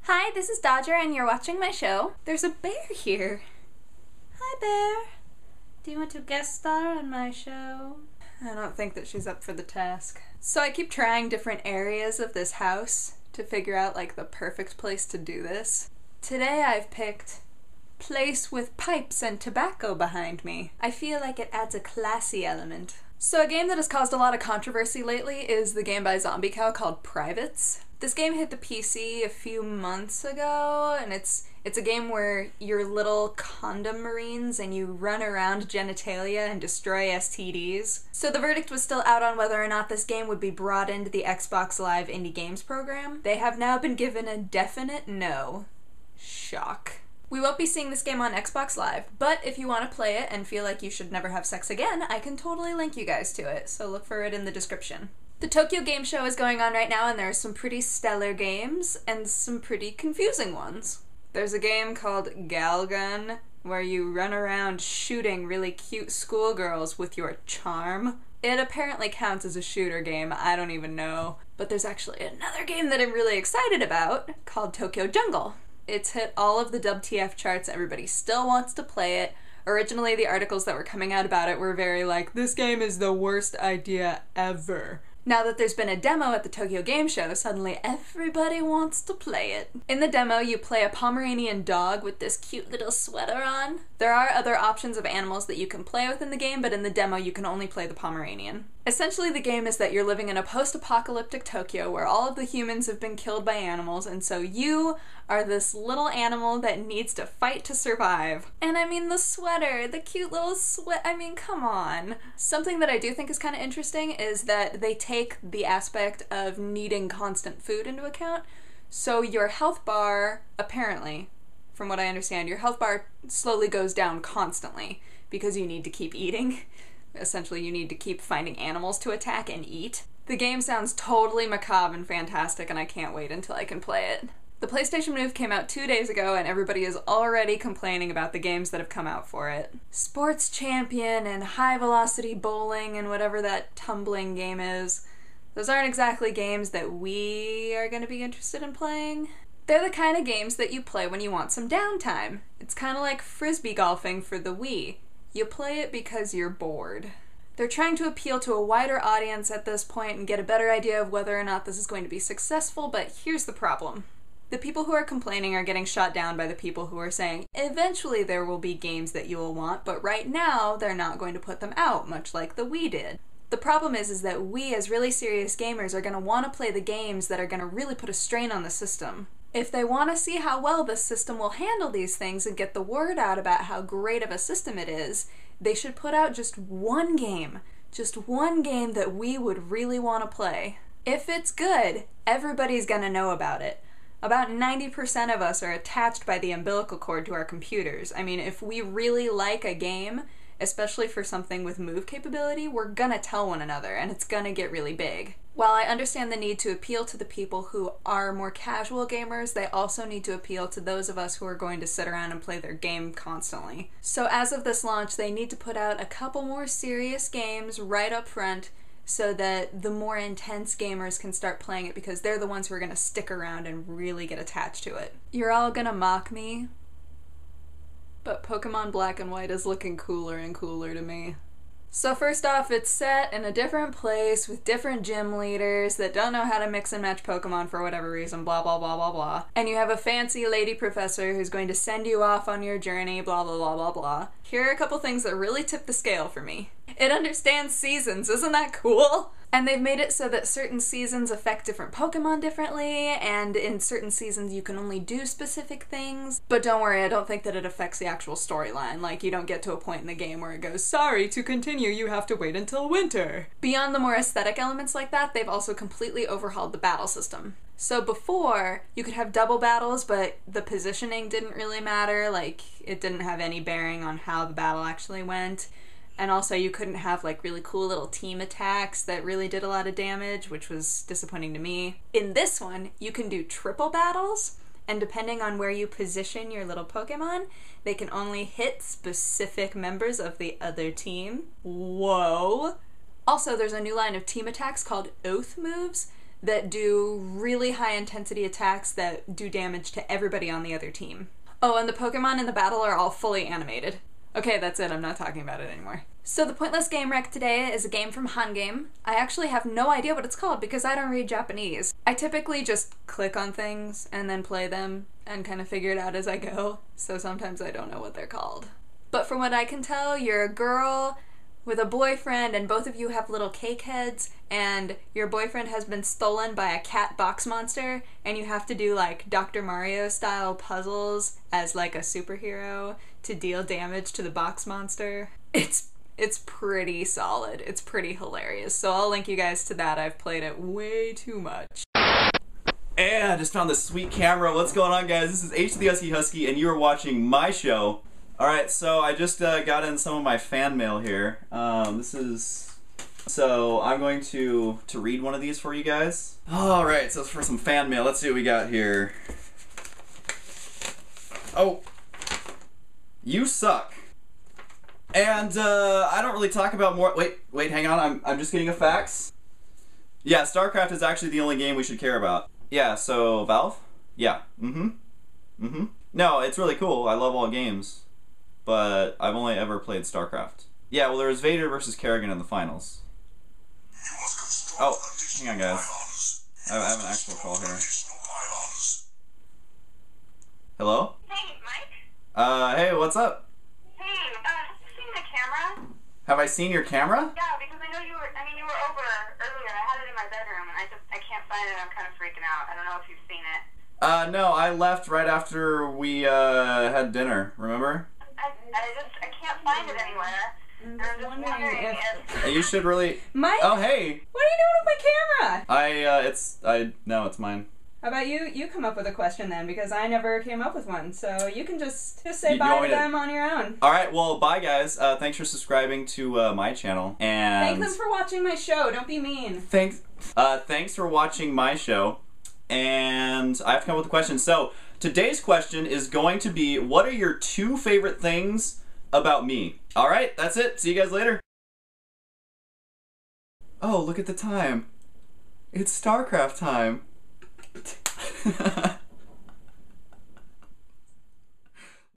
Hi, this is Dodger and you're watching my show. There's a bear here. Hi, bear. Do you want to guest star on my show? I don't think that she's up for the task. So I keep trying different areas of this house to figure out like the perfect place to do this. Today I've picked place with pipes and tobacco behind me. I feel like it adds a classy element. So a game that has caused a lot of controversy lately is the game by Zombie Cow called Privates. This game hit the PC a few months ago, and it's a game where you're little condom marines and you run around genitalia and destroy STDs. So the verdict was still out on whether or not this game would be brought into the Xbox Live Indie Games program. They have now been given a definite no. Shock. We won't be seeing this game on Xbox Live, but if you want to play it and feel like you should never have sex again, I can totally link you guys to it, so look for it in the description. The Tokyo Game Show is going on right now, and there are some pretty stellar games and some pretty confusing ones. There's a game called Galgun, where you run around shooting really cute schoolgirls with your charm. It apparently counts as a shooter game, I don't even know. But there's actually another game that I'm really excited about, called Tokyo Jungle. It's hit all of the WTF charts, everybody still wants to play it. Originally, the articles that were coming out about it were very like, this game is the worst idea ever. Now that there's been a demo at the Tokyo Game Show, suddenly everybody wants to play it. In the demo, you play a Pomeranian dog with this cute little sweater on. There are other options of animals that you can play with in the game, but in the demo you can only play the Pomeranian. Essentially, the game is that you're living in a post-apocalyptic Tokyo where all of the humans have been killed by animals, and so you are this little animal that needs to fight to survive. And I mean, the sweater, the cute little I mean, come on. Something that I do think is kind of interesting is that they take the aspect of needing constant food into account. So your health bar, apparently, from what I understand, your health bar slowly goes down constantly because you need to keep eating. Essentially, you need to keep finding animals to attack and eat. The game sounds totally macabre and fantastic, and I can't wait until I can play it. The PlayStation Move came out 2 days ago, and everybody is already complaining about the games that have come out for it. Sports Champion and High Velocity Bowling and whatever that tumbling game is. Those aren't exactly games that we are going to be interested in playing. They're the kind of games that you play when you want some downtime. It's kind of like frisbee golfing for the Wii. You play it because you're bored. They're trying to appeal to a wider audience at this point and get a better idea of whether or not this is going to be successful, but here's the problem. The people who are complaining are getting shot down by the people who are saying, eventually there will be games that you will want, but right now they're not going to put them out, much like the Wii did. The problem is that we, as really serious gamers, are going to want to play the games that are going to really put a strain on the system. If they want to see how well this system will handle these things and get the word out about how great of a system it is, they should put out just one game that we would really want to play. If it's good, everybody's gonna know about it. About 90% of us are attached by the umbilical cord to our computers. I mean, if we really like a game, especially for something with move capability, we're gonna tell one another, and it's gonna get really big. While I understand the need to appeal to the people who are more casual gamers, they also need to appeal to those of us who are going to sit around and play their game constantly. So as of this launch, they need to put out a couple more serious games right up front so that the more intense gamers can start playing it because they're the ones who are going to stick around and really get attached to it. You're all gonna mock me, but Pokemon Black and White is looking cooler and cooler to me. So first off, it's set in a different place with different gym leaders that don't know how to mix and match Pokemon for whatever reason, blah blah blah blah blah. And you have a fancy lady professor who's going to send you off on your journey, blah blah blah blah blah. Here are a couple things that really tip the scale for me. It understands seasons, isn't that cool? And they've made it so that certain seasons affect different Pokemon differently, and in certain seasons you can only do specific things. But don't worry, I don't think that it affects the actual storyline. Like, you don't get to a point in the game where it goes, sorry, to continue you have to wait until winter. Beyond the more aesthetic elements like that, they've also completely overhauled the battle system. So before, you could have double battles, but the positioning didn't really matter, like, it didn't have any bearing on how the battle actually went. And also you couldn't have like really cool little team attacks that really did a lot of damage, which was disappointing to me. In this one, you can do triple battles, and depending on where you position your little Pokemon, they can only hit specific members of the other team. Whoa! Also, there's a new line of team attacks called Oath moves that do really high intensity attacks that do damage to everybody on the other team. Oh, and the Pokemon in the battle are all fully animated. Okay, that's it. I'm not talking about it anymore. So the Pointless Game Rec today is a game from Hungame. I actually have no idea what it's called because I don't read Japanese. I typically just click on things and then play them and kind of figure it out as I go, so sometimes I don't know what they're called. But from what I can tell, you're a girl with a boyfriend and both of you have little cake heads and your boyfriend has been stolen by a cat box monster and you have to do like Dr. Mario style puzzles as like a superhero to deal damage to the box monster. It's pretty solid. It's pretty hilarious. So I'll link you guys to that. I've played it way too much. And I just found this sweet camera. What's going on, guys? This is H the Husky and you are watching my show. Alright, so I just got in some of my fan mail here. So I'm going to read one of these for you guys. Alright, so for some fan mail, let's see what we got here. Oh, you suck. And I don't really talk about more. Wait, hang on. I'm just getting a fax. Yeah, StarCraft is actually the only game we should care about. Yeah, so Valve? Yeah. No, it's really cool. I love all games. But I've only ever played StarCraft. Yeah, well, there was Vader versus Kerrigan in the finals. Oh, hang on, guys. I have an actual call here. Hello? Hey, Mike? Hey, what's up? Hey, have you seen the camera? Have I seen your camera? Yeah, because I know you were over earlier. I had it in my bedroom, and I can't find it. I'm kind of freaking out. I don't know if you've seen it. No, I left right after we, had dinner, remember? I can't find it anywhere. And I'm just wondering if... You should really... Mike? Oh, hey! What are you doing with my camera? No, it's mine. How about you come up with a question then, because I never came up with one, so you can just say You bye want to me to- them on your own. Alright, well, bye, guys. Thanks for subscribing to, my channel, and... Thank them for watching my show, don't be mean. Thanks for watching my show, and I have to come up with a question. So, today's question is going to be, what are your 2 favorite things about me? Alright, that's it. See you guys later. Oh, look at the time. It's StarCraft time.